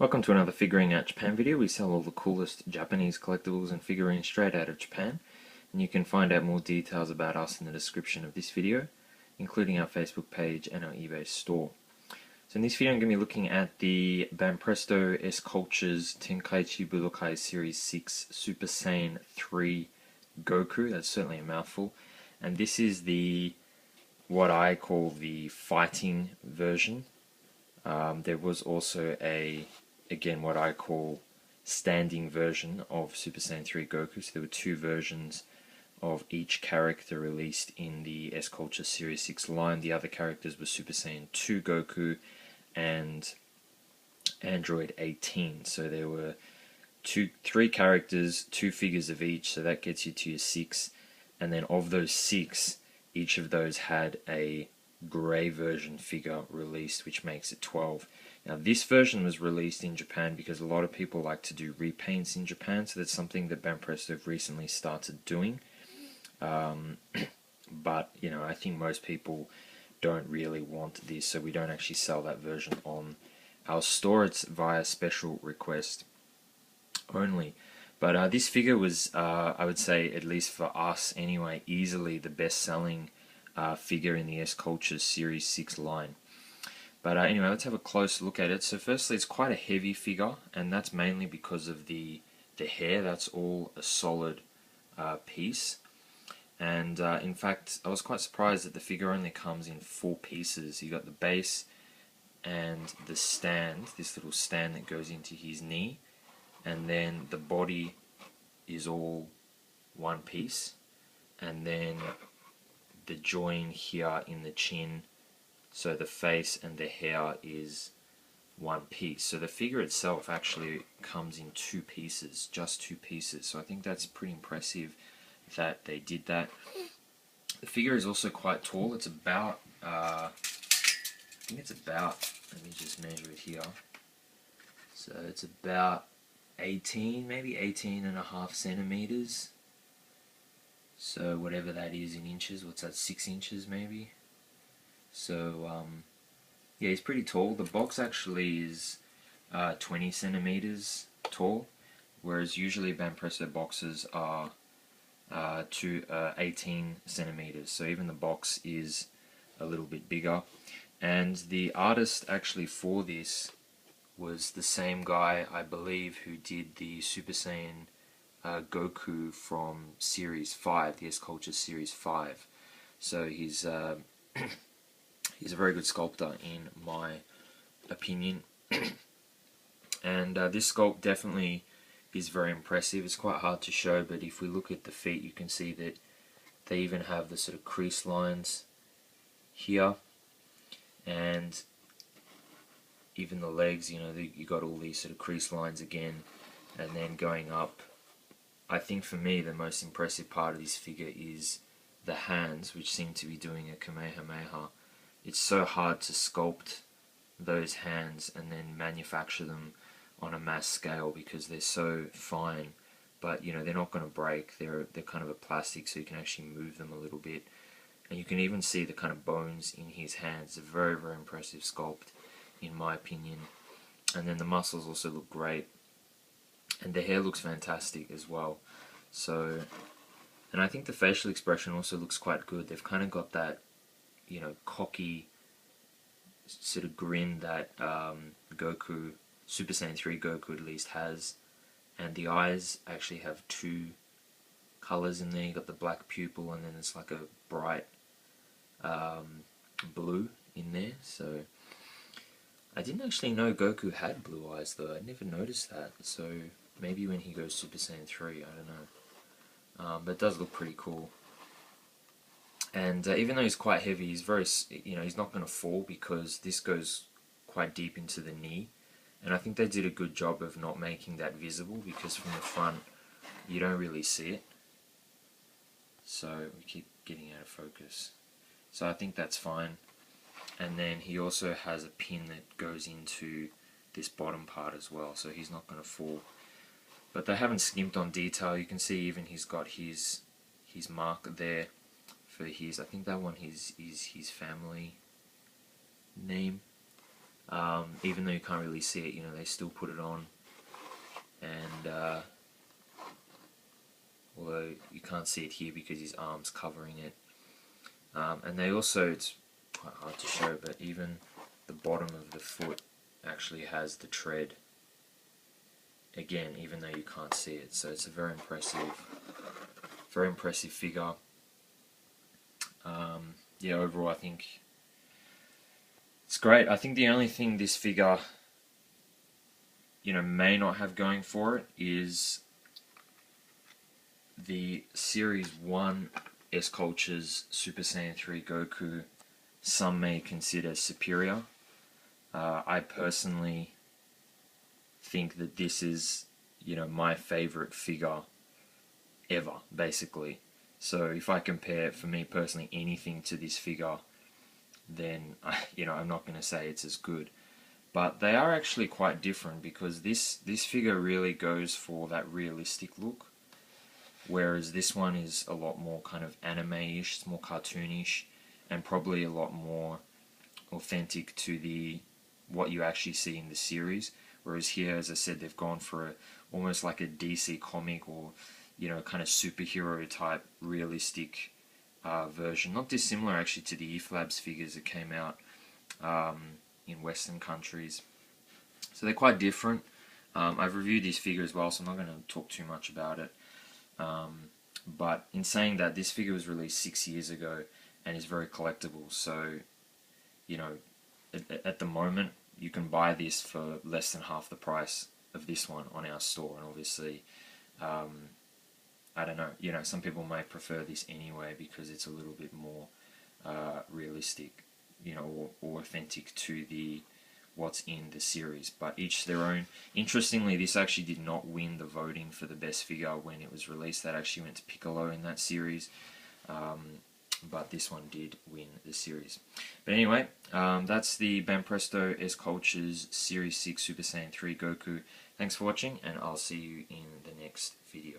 Welcome to another Figuring Out Japan video. We sell all the coolest Japanese collectibles and figurines straight out of Japan, and you can find out more details about us in the description of this video, including our Facebook page and our eBay store. So in this video I'm going to be looking at the Banpresto SCultures Tenkaichi Budokai Series 6 Super Saiyan 3 Goku. That's certainly a mouthful. And this is what I call the fighting version. There was also again what I call standing version of Super Saiyan 3 Goku. So there were two versions of each character released in the SCultures Series 6 line. The other characters were Super Saiyan 2 Goku and Android 18. So there were three characters, two figures of each, so that gets you to your 6. And then of those 6, each of those had a grey version figure released, which makes it 12. Now this version was released in Japan because a lot of people like to do repaints in Japan, so that's something that Banpresto have recently started doing. But I think most people don't really want this, so we don't actually sell that version on our store. It's via special request only. But this figure was, I would say, at least for us anyway, easily the best-selling figure in the SCultures Series 6 line. But anyway, let's have a close look at it. So firstly, it's quite a heavy figure, and that's mainly because of the hair. That's all a solid piece. And in fact, I was quite surprised that the figure only comes in 4 pieces. You got the base and the stand, this little stand that goes into his knee, and then the body is all one piece, and then the join here in the chin, so the face and the hair is one piece. So the figure itself actually comes in 2 pieces, just 2 pieces. So I think that's pretty impressive that they did that. The figure is also quite tall. It's about, I think it's about, let me just measure it here. So it's about 18, maybe 18.5 centimeters. So whatever that is in inches, what's that, 6 inches maybe? So yeah, he's pretty tall. The box actually is 20 centimeters tall, whereas usually Banpresto boxes are 18 centimeters. So even the box is a little bit bigger. And the artist actually for this was the same guy, I believe, who did the Super Saiyan Goku from Series 5, the SCultures Series 5. So he's he's a very good sculptor in my opinion. And this sculpt definitely is very impressive. It's quite hard to show, but if we look at the feet, you can see that they even have the sort of crease lines here, and even the legs, you got all these sort of crease lines again, and then going up. I think for me the most impressive part of this figure is the hands, which seem to be doing a Kamehameha. It's so hard to sculpt those hands and then manufacture them on a mass scale because they're so fine, but they're not going to break. They're kind of a plastic, so you can actually move them a little bit, and you can even see the kind of bones in his hands. It's a very, very impressive sculpt in my opinion. And then the muscles also look great, and the hair looks fantastic as well. So, and I think the facial expression also looks quite good. They've kind of got that cocky sort of grin that Goku, Super Saiyan 3 Goku at least has, and the eyes actually have 2 colors in there. You got the black pupil, and then it's like a bright blue in there. So I didn't actually know Goku had blue eyes though. I never noticed that. So maybe when he goes Super Saiyan 3, I don't know. But it does look pretty cool. And even though he's quite heavy, he's very, he's not going to fall because this goes quite deep into the knee. And I think they did a good job of not making that visible, because from the front you don't really see it. So we keep getting out of focus. So I think that's fine. And then he also has a pin that goes into this bottom part as well, so he's not going to fall. But they haven't skimped on detail. You can see even he's got his mark there for his, I think that one is his family name. Even though you can't really see it, you know, they still put it on. And although you can't see it here because his arm's covering it. And they also, it's quite hard to show, but even the bottom of the foot actually has the tread. Again, even though you can't see it, so it's a very impressive figure. Yeah, overall I think it's great. I think the only thing this figure, you know, may not have going for it is the Series 1 SCultures Super Saiyan 3 Goku. Some may consider superior. I personally think that this is, you know, my favorite figure ever, basically. So if I compare, for me personally, anything to this figure, then you know, I'm not going to say it's as good. But they are actually quite different, because this figure really goes for that realistic look, whereas this one is a lot more kind of anime-ish, it's more cartoonish, and probably a lot more authentic to the what you actually see in the series. Whereas here, as I said, they've gone for almost like a DC comic, or, you know, kind of superhero type realistic version. Not dissimilar actually to the EFLABS figures that came out in Western countries. So they're quite different. I've reviewed this figure as well, so I'm not going to talk too much about it. But in saying that, this figure was released 6 years ago and is very collectible. So, you know, at the moment, you can buy this for less than half the price of this one on our store. And obviously, I don't know, you know, some people might prefer this anyway because it's a little bit more realistic, you know, or authentic to the what's in the series, but each their own. Interestingly, this actually did not win the voting for the best figure when it was released. That actually went to Piccolo in that series, but this one did win the series. But anyway, that's the Banpresto SCultures Series 6 Super Saiyan 3 Goku. Thanks for watching, and I'll see you in the next video.